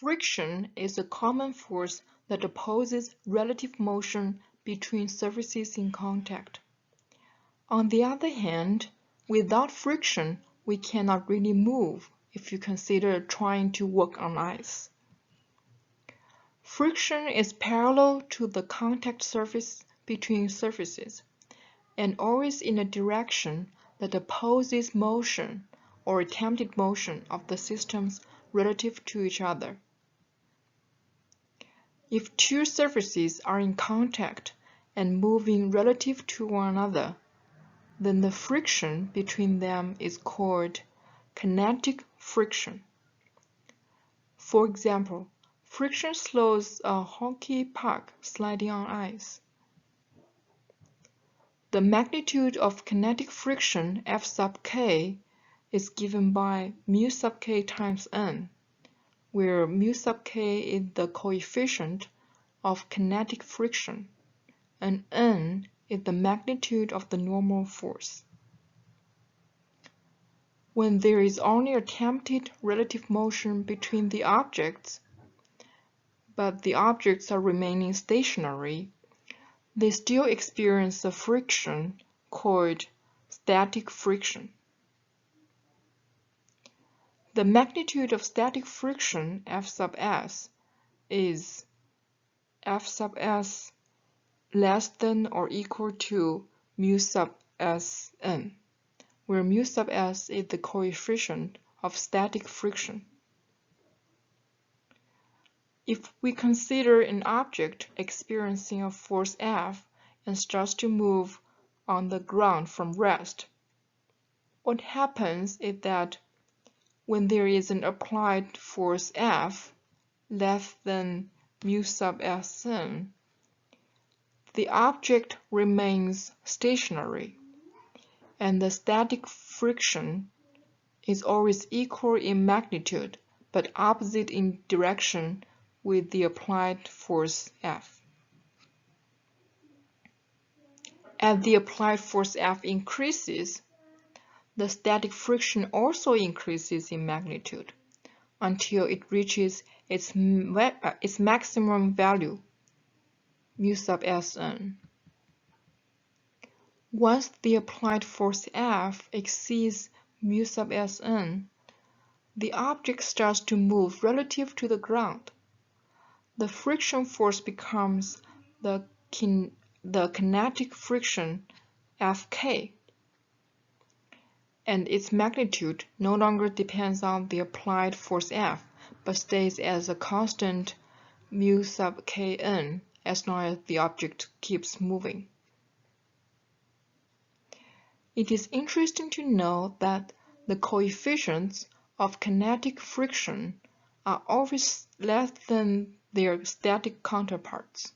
Friction is a common force that opposes relative motion between surfaces in contact. On the other hand, without friction, we cannot really move if you consider trying to walk on ice. Friction is parallel to the contact surface between surfaces, and always in a direction that opposes motion or attempted motion of the systems relative to each other. If two surfaces are in contact and moving relative to one another, then the friction between them is called kinetic friction. For example, friction slows a hockey puck sliding on ice. The magnitude of kinetic friction F sub k is given by mu sub k times n, where mu sub k is the coefficient of kinetic friction, and n is the magnitude of the normal force. When there is only attempted relative motion between the objects, but the objects are remaining stationary, they still experience a friction called static friction. The magnitude of static friction F sub s is F sub s less than or equal to mu sub s n, where mu sub s is the coefficient of static friction. If we consider an object experiencing a force F and starts to move on the ground from rest, what happens is that when there is an applied force F less than mu sub Sn, the object remains stationary, and the static friction is always equal in magnitude but opposite in direction with the applied force F. As the applied force F increases, the static friction also increases in magnitude until it reaches its maximum value, mu sub Sn. Once the applied force F exceeds mu sub Sn, the object starts to move relative to the ground. The friction force becomes the kinetic friction Fk, and its magnitude no longer depends on the applied force F, but stays as a constant mu sub Kn as long as the object keeps moving. It is interesting to note that the coefficients of kinetic friction are always less than their static counterparts.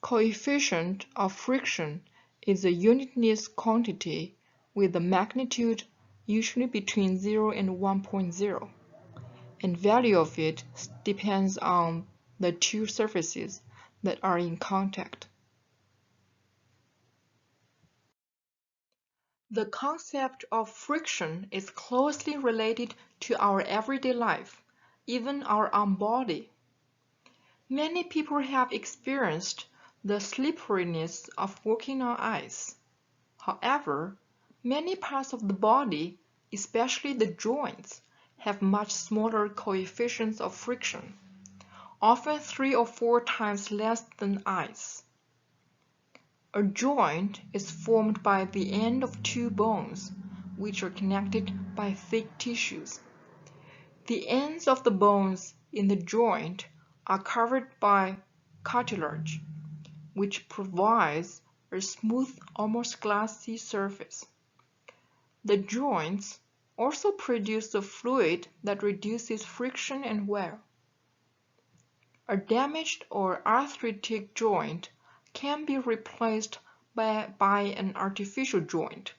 Coefficient of friction is a unitless quantity with a magnitude usually between 0 and 1.0, and value of it depends on the two surfaces that are in contact. The concept of friction is closely related to our everyday life, even our own body. Many people have experienced the slipperiness of walking on ice. However, many parts of the body, especially the joints, have much smaller coefficients of friction, often 3 or 4 times less than ice. A joint is formed by the end of two bones, which are connected by thick tissues. The ends of the bones in the joint are covered by cartilage, which provides a smooth, almost glassy surface. The joints also produce a fluid that reduces friction and wear. A damaged or arthritic joint can be replaced by an artificial joint.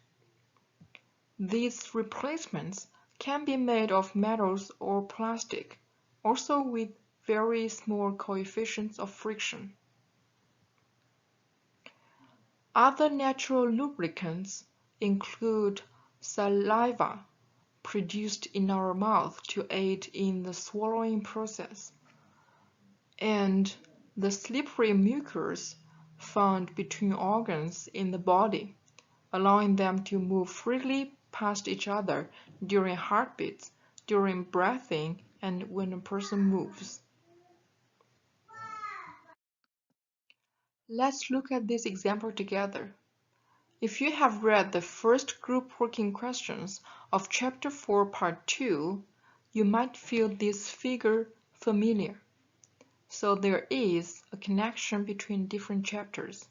These replacements can be made of metals or plastic, also with very small coefficients of friction. Other natural lubricants include saliva, produced in our mouth to aid in the swallowing process, and the slippery mucus found between organs in the body, allowing them to move freely past each other during heartbeats, during breathing, and when a person moves. Let's look at this example together. If you have read the first group working questions of Chapter 4, Part 2, you might feel this figure familiar. So there is a connection between different chapters.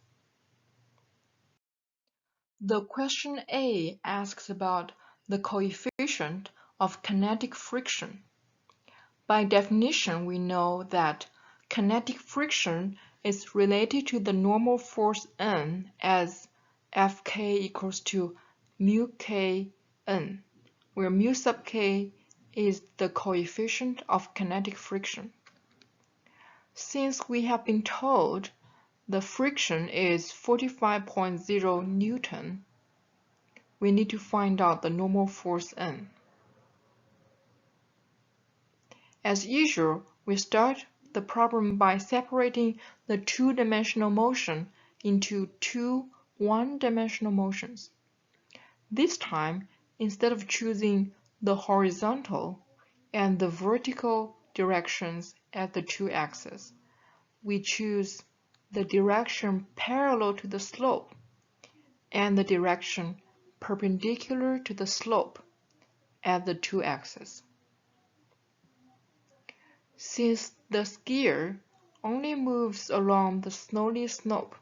The question A asks about the coefficient of kinetic friction. By definition, we know that kinetic friction is related to the normal force N as Fk equals to mu k N, where mu sub k is the coefficient of kinetic friction. Since we have been told the friction is 45.0 Newton, we need to find out the normal force N. As usual, we start the problem by separating the two-dimensional motion into two one-dimensional motions. This time, instead of choosing the horizontal and the vertical directions at the two axes, we choose the direction parallel to the slope and the direction perpendicular to the slope at the two axes. Since the skier only moves along the snowy slope,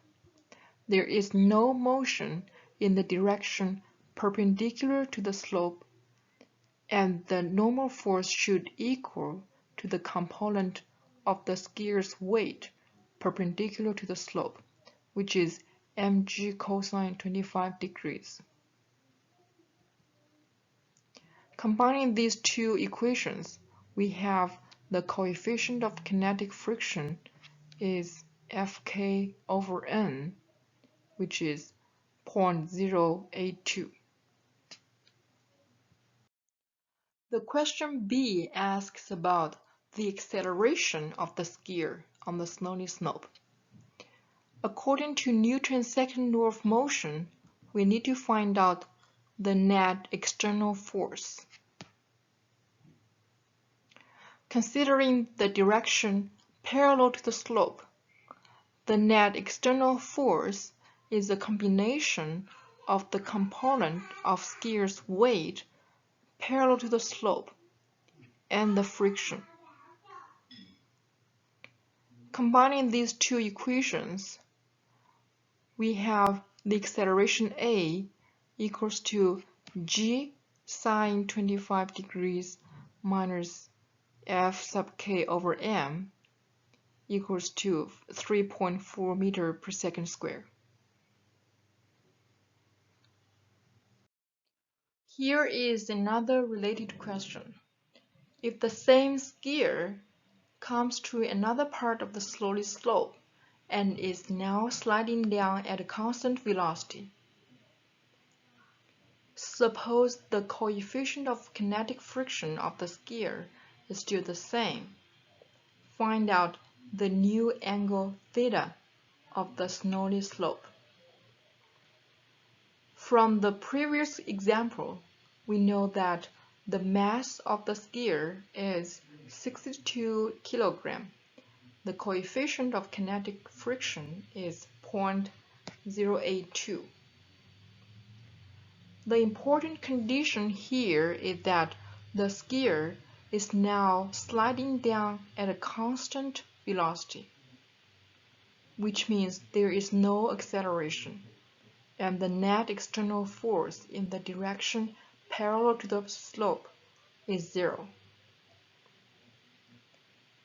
there is no motion in the direction perpendicular to the slope, and the normal force should equal to the component of the skier's weight perpendicular to the slope, which is mg cosine 25 degrees. Combining these two equations, we have the coefficient of kinetic friction is Fk over N, which is 0.082. The question B asks about the acceleration of the skier on the snowy slope. According to Newton's second law of motion, we need to find out the net external force. Considering the direction parallel to the slope, the net external force is a combination of the component of skier's weight parallel to the slope and the friction. Combining these two equations, we have the acceleration A equals to g sine 25 degrees minus F sub k over m equals to 3.4 meter per second square. Here is another related question. If the same skier comes to another part of the slowly slope and is now sliding down at a constant velocity, suppose the coefficient of kinetic friction of the skier is still the same. Find out the new angle theta of the snowy slope. From the previous example, we know that the mass of the skier is 62 kg. The coefficient of kinetic friction is 0.082. The important condition here is that the skier is now sliding down at a constant velocity, which means there is no acceleration, and the net external force in the direction parallel to the slope is 0.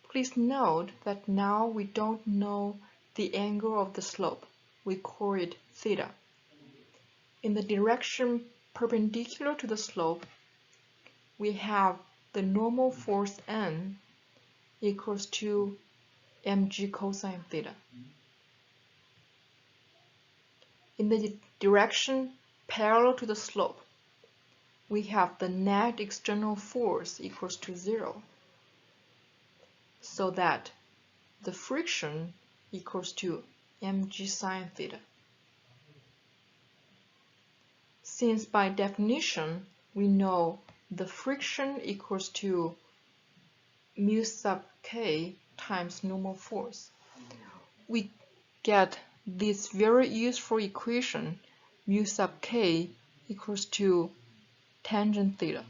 Please note that now we don't know the angle of the slope. We call it theta. In the direction perpendicular to the slope, we have the normal force N equals to mg cosine theta. In the direction parallel to the slope, we have the net external force equals to 0, so that the friction equals to mg sine theta. Since by definition we know the friction equals to mu sub k times normal force, we get this very useful equation mu sub k equals to tangent theta.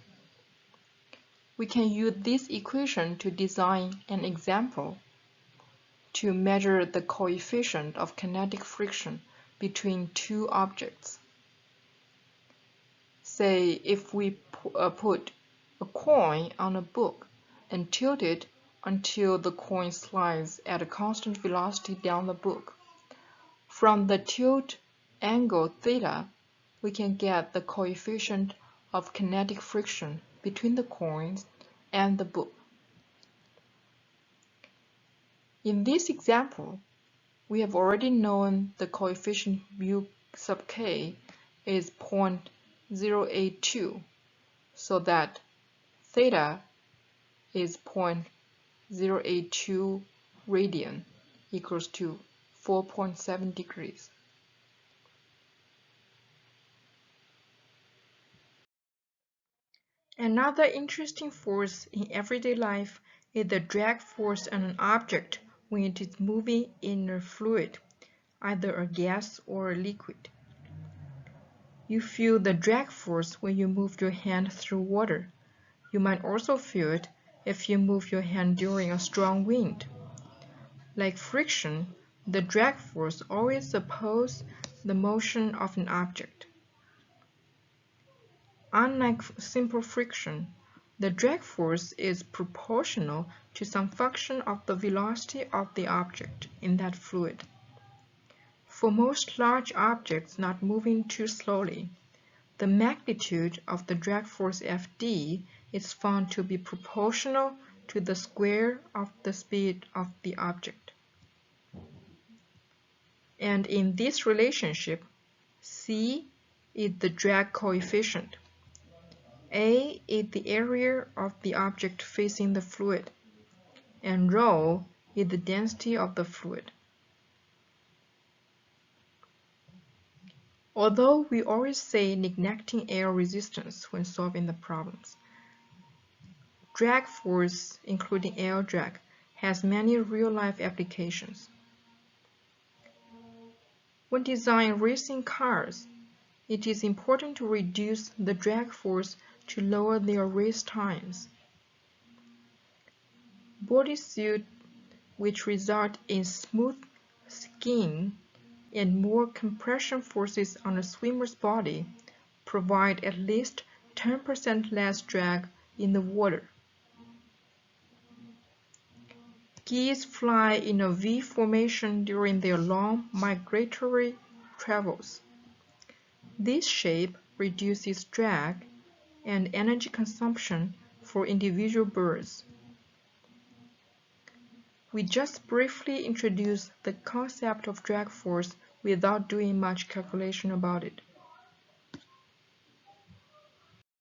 We can use this equation to design an example to measure the coefficient of kinetic friction between two objects. Say if we put a coin on a book and tilt it until the coin slides at a constant velocity down the book. From the tilt angle theta, we can get the coefficient of kinetic friction between the coins and the book. In this example, we have already known the coefficient mu sub k is 0.082, so that theta is 0.082 radian equals to 4.7 degrees. Another interesting force in everyday life is the drag force on an object when it is moving in a fluid, either a gas or a liquid. You feel the drag force when you move your hand through water. You might also feel it if you move your hand during a strong wind. Like friction, the drag force always opposes the motion of an object. Unlike simple friction, the drag force is proportional to some function of the velocity of the object in that fluid. For most large objects not moving too slowly, the magnitude of the drag force Fd is found to be proportional to the square of the speed of the object. And in this relationship, C is the drag coefficient. A is the area of the object facing the fluid, and rho is the density of the fluid. Although we always say neglecting air resistance when solving the problems, drag force, including air drag, has many real-life applications. When designing racing cars, it is important to reduce the drag force to lower their race times. Bodysuits, which result in smooth skin and more compression forces on a swimmer's body, provide at least 10% less drag in the water. Geese fly in a V formation during their long migratory travels. This shape reduces drag and energy consumption for individual birds. We just briefly introduced the concept of drag force without doing much calculation about it.